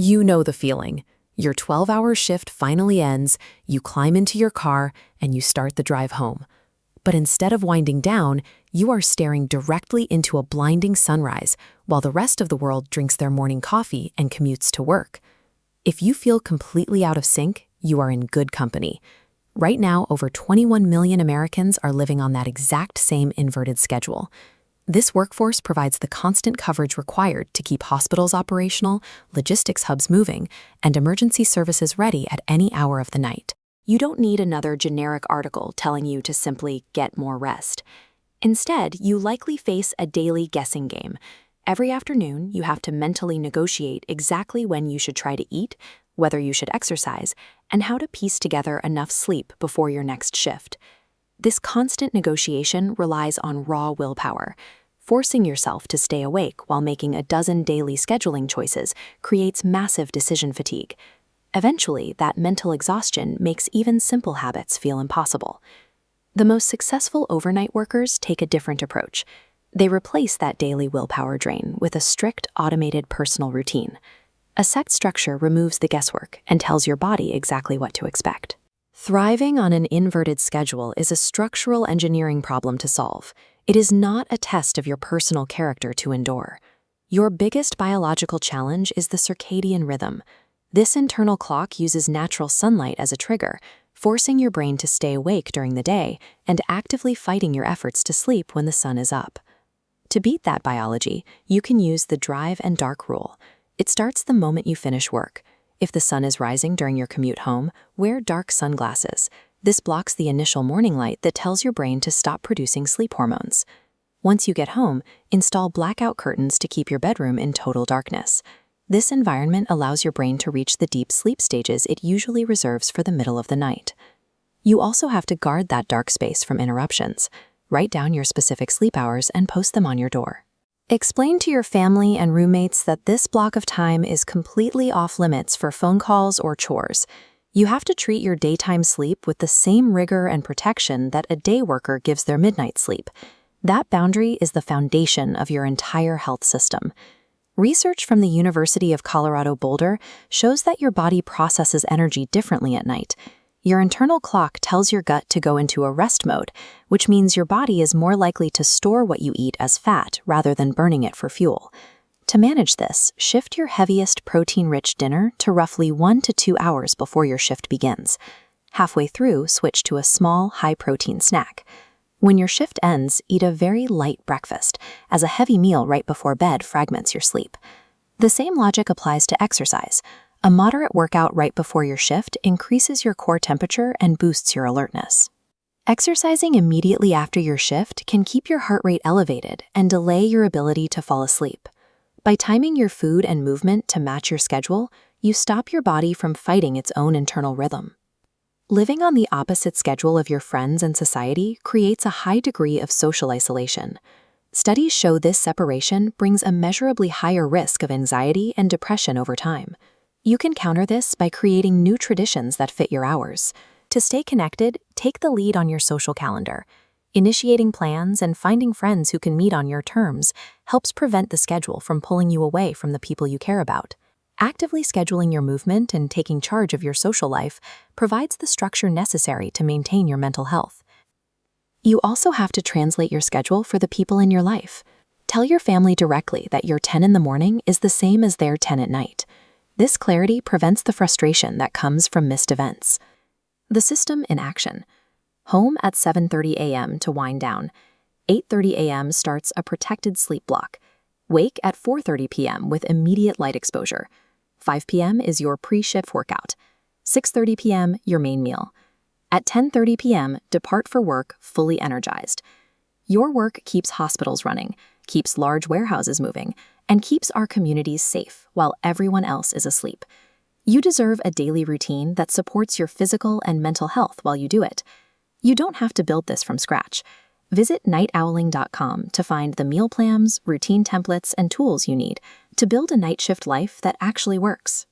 You know the feeling. Your 12-hour shift finally ends, you climb into your car, and you start the drive home. But instead of winding down, you are staring directly into a blinding sunrise while the rest of the world drinks their morning coffee and commutes to work. If you feel completely out of sync, you are in good company. Right now, over 21 million Americans are living on that exact same inverted schedule. This workforce provides the constant coverage required to keep hospitals operational, logistics hubs moving, and emergency services ready at any hour of the night. You don't need another generic article telling you to simply get more rest. Instead, you likely face a daily guessing game. Every afternoon, you have to mentally negotiate exactly when you should try to eat, whether you should exercise, and how to piece together enough sleep before your next shift. This constant negotiation relies on raw willpower. Forcing yourself to stay awake while making a dozen daily scheduling choices creates massive decision fatigue. Eventually, that mental exhaustion makes even simple habits feel impossible. The most successful overnight workers take a different approach. They replace that daily willpower drain with a strict, automated personal routine. A set structure removes the guesswork and tells your body exactly what to expect. Thriving on an inverted schedule is a structural engineering problem to solve. It is not a test of your personal character to endure. Your biggest biological challenge is the circadian rhythm. This internal clock uses natural sunlight as a trigger, forcing your brain to stay awake during the day and actively fighting your efforts to sleep when the sun is up. To beat that biology, you can use the drive and dark rule. It starts the moment you finish work. If the sun is rising during your commute home, wear dark sunglasses. This blocks the initial morning light that tells your brain to stop producing sleep hormones. Once you get home, install blackout curtains to keep your bedroom in total darkness. This environment allows your brain to reach the deep sleep stages it usually reserves for the middle of the night. You also have to guard that dark space from interruptions. Write down your specific sleep hours and post them on your door. Explain to your family and roommates that this block of time is completely off limits for phone calls or chores. You have to treat your daytime sleep with the same rigor and protection that a day worker gives their midnight sleep. That boundary is the foundation of your entire health system. Research from the University of Colorado Boulder shows that your body processes energy differently at night. Your internal clock tells your gut to go into a rest mode, which means your body is more likely to store what you eat as fat rather than burning it for fuel. To manage this, shift your heaviest protein-rich dinner to roughly 1 to 2 hours before your shift begins. Halfway through, switch to a small, high-protein snack. When your shift ends, eat a very light breakfast, as a heavy meal right before bed fragments your sleep. The same logic applies to exercise. A moderate workout right before your shift increases your core temperature and boosts your alertness. Exercising immediately after your shift can keep your heart rate elevated and delay your ability to fall asleep. By timing your food and movement to match your schedule, you stop your body from fighting its own internal rhythm. Living on the opposite schedule of your friends and society creates a high degree of social isolation. Studies show this separation brings a measurably higher risk of anxiety and depression over time. You can counter this by creating new traditions that fit your hours. To stay connected, take the lead on your social calendar. Initiating plans and finding friends who can meet on your terms helps prevent the schedule from pulling you away from the people you care about. Actively scheduling your movement and taking charge of your social life provides the structure necessary to maintain your mental health. You also have to translate your schedule for the people in your life. Tell your family directly that your 10 in the morning is the same as their 10 at night. This clarity prevents the frustration that comes from missed events. The system in action. Home at 7:30 a.m. to wind down. 8:30 a.m. starts a protected sleep block. Wake at 4:30 p.m. with immediate light exposure. 5 p.m. is your pre-shift workout. 6:30 p.m. your main meal. At 10:30 p.m., depart for work fully energized. Your work keeps hospitals running, keeps large warehouses moving, and keeps our communities safe while everyone else is asleep. You deserve a daily routine that supports your physical and mental health while you do it. You don't have to build this from scratch. Visit nightowling.com to find the meal plans, routine templates, and tools you need to build a night shift life that actually works.